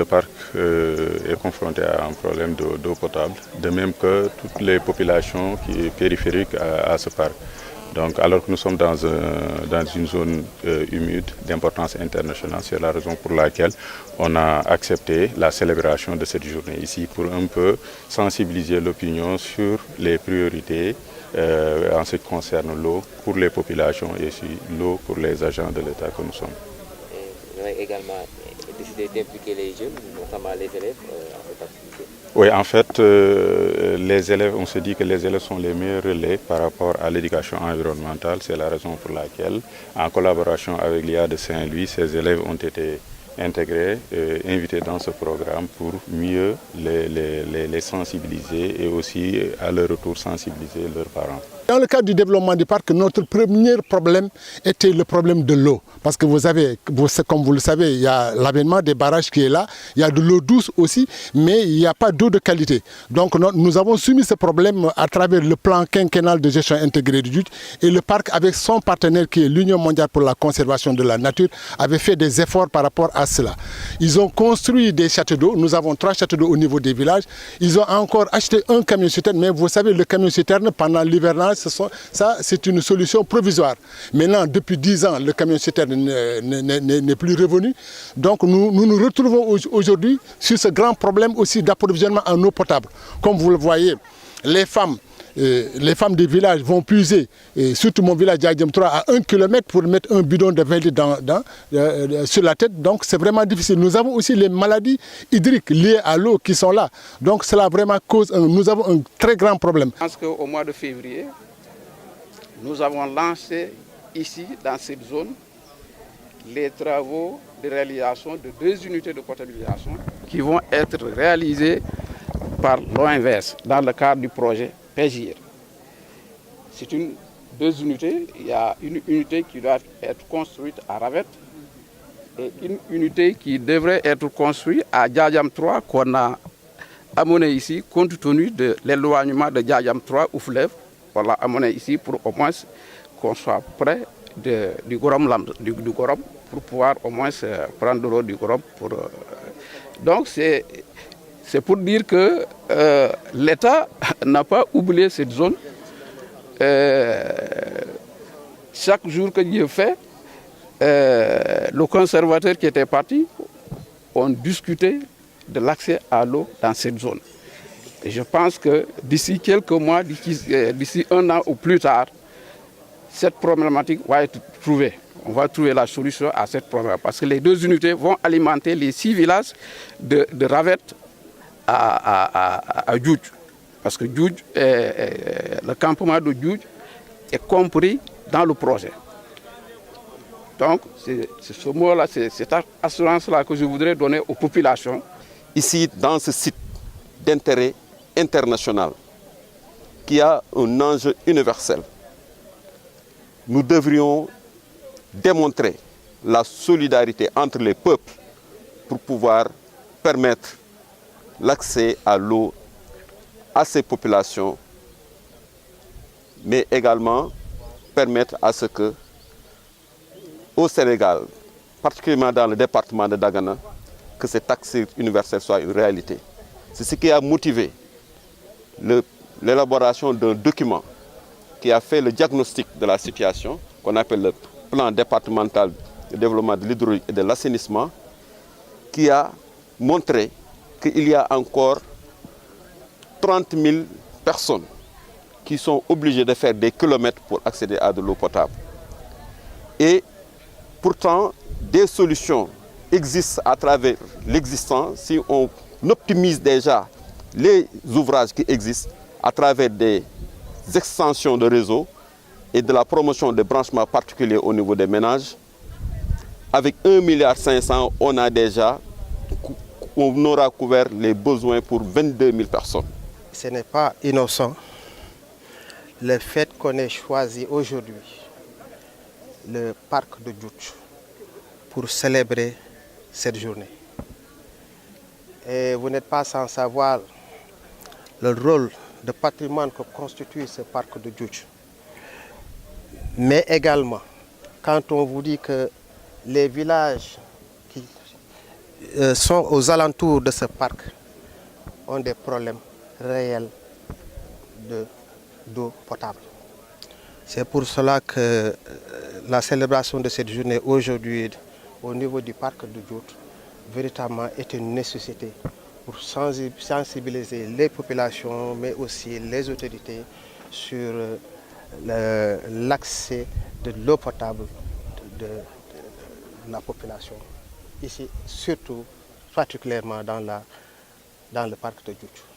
Le parc est confronté à un problème d'eau potable, de même que toutes les populations périphériques à ce parc. Donc, alors que nous sommes dans une zone humide d'importance internationale, c'est la raison pour laquelle on a accepté la célébration de cette journée ici pour un peu sensibiliser l'opinion sur les priorités en ce qui concerne l'eau pour les populations et aussi l'eau pour les agents de l'État que nous sommes. Vous avez également décidé d'impliquer les jeunes, notamment les élèves, en cette activité. Oui, en fait, les élèves, on se dit que les élèves sont les meilleurs relais par rapport à l'éducation environnementale. C'est la raison pour laquelle, en collaboration avec l'IA de Saint-Louis, ces élèves ont été intégrés, invités dans ce programme pour mieux les sensibiliser et aussi, à leur retour, sensibiliser leurs parents. Dans le cadre du développement du parc, notre premier problème était le problème de l'eau. Parce que comme vous le savez, il y a l'avènement des barrages qui est là, il y a de l'eau douce aussi, mais il n'y a pas d'eau de qualité. Donc nous avons soumis ce problème à travers le plan quinquennal de gestion intégrée du Djoudj, et le parc, avec son partenaire qui est l'Union mondiale pour la conservation de la nature, avait fait des efforts par rapport à cela. Ils ont construit des châteaux d'eau, nous avons 3 châteaux d'eau au niveau des villages. Ils ont encore acheté un camion citerne, mais vous savez, le camion citerne, pendant l'hivernage, ça, c'est une solution provisoire. Maintenant, depuis 10 ans, le camion citerne n'est plus revenu. Donc, nous retrouvons aujourd'hui sur ce grand problème aussi d'approvisionnement en eau potable. Comme vous le voyez, les femmes des villages vont puiser, et surtout mon village d'Adjem 3, à 1 km pour mettre un bidon de 20 litres sur la tête. Donc c'est vraiment difficile. Nous avons aussi les maladies hydriques liées à l'eau qui sont là. Donc cela vraiment cause, nous avons un très grand problème. Je pense qu'au mois de février, nous avons lancé ici, dans cette zone, les travaux de réalisation de 2 unités de potabilisation qui vont être réalisées par l'OMVS dans le cadre du projet PEGIR. C'est 2 unités. Il y a une unité qui doit être construite à Ravette et une unité qui devrait être construite à Djadjam 3 qu'on a amené ici compte tenu de l'éloignement de Djadjam 3 au fleuve. On l'a amené ici pour au moins qu'on soit près du Gorom pour pouvoir au moins prendre de l'eau du Gorom. Donc c'est pour dire que l'État n'a pas oublié cette zone. Chaque jour que Dieu fait, le conservateur qui était parti, on discutait de l'accès à l'eau dans cette zone. Et je pense que d'ici quelques mois, d'ici 1 an ou plus tard, cette problématique va être trouvée. On va trouver la solution à cette problématique. Parce que les 2 unités vont alimenter les 6 villages de Ravette à Djoudj. Parce que le campement de Djoudj est compris dans le projet. Donc, c'est ce mot-là, c'est cette assurance-là que je voudrais donner aux populations. Ici, dans ce site d'intérêt international, qui a un enjeu universel, nous devrions démontrer la solidarité entre les peuples pour pouvoir permettre l'accès à l'eau à ces populations, mais également permettre à ce que, au Sénégal, particulièrement dans le département de Dagana, que cet accès universel soit une réalité. C'est ce qui a motivé l'élaboration d'un document qui a fait le diagnostic de la situation, qu'on appelle le plan départemental de développement de l'hydraulique et de l'assainissement, qui a montré qu'il y a encore 30 000 personnes qui sont obligées de faire des kilomètres pour accéder à de l'eau potable. Et pourtant, des solutions existent à travers l'existant si on optimise déjà les ouvrages qui existent à travers des extensions de réseau et de la promotion de branchements particuliers au niveau des ménages. Avec 1,5 milliard, on aura couvert les besoins pour 22 000 personnes. Ce n'est pas innocent le fait qu'on ait choisi aujourd'hui le parc de Djoudj pour célébrer cette journée. Et vous n'êtes pas sans savoir le rôle de patrimoine que constitue ce parc de Djoudj. Mais également, quand on vous dit que les villages sont aux alentours de ce parc ont des problèmes réels d'eau potable. C'est pour cela que la célébration de cette journée aujourd'hui au niveau du parc de Djout véritablement est une nécessité pour sensibiliser les populations mais aussi les autorités sur l'accès de l'eau potable de la population. Ici, surtout, particulièrement dans le parc de Djout.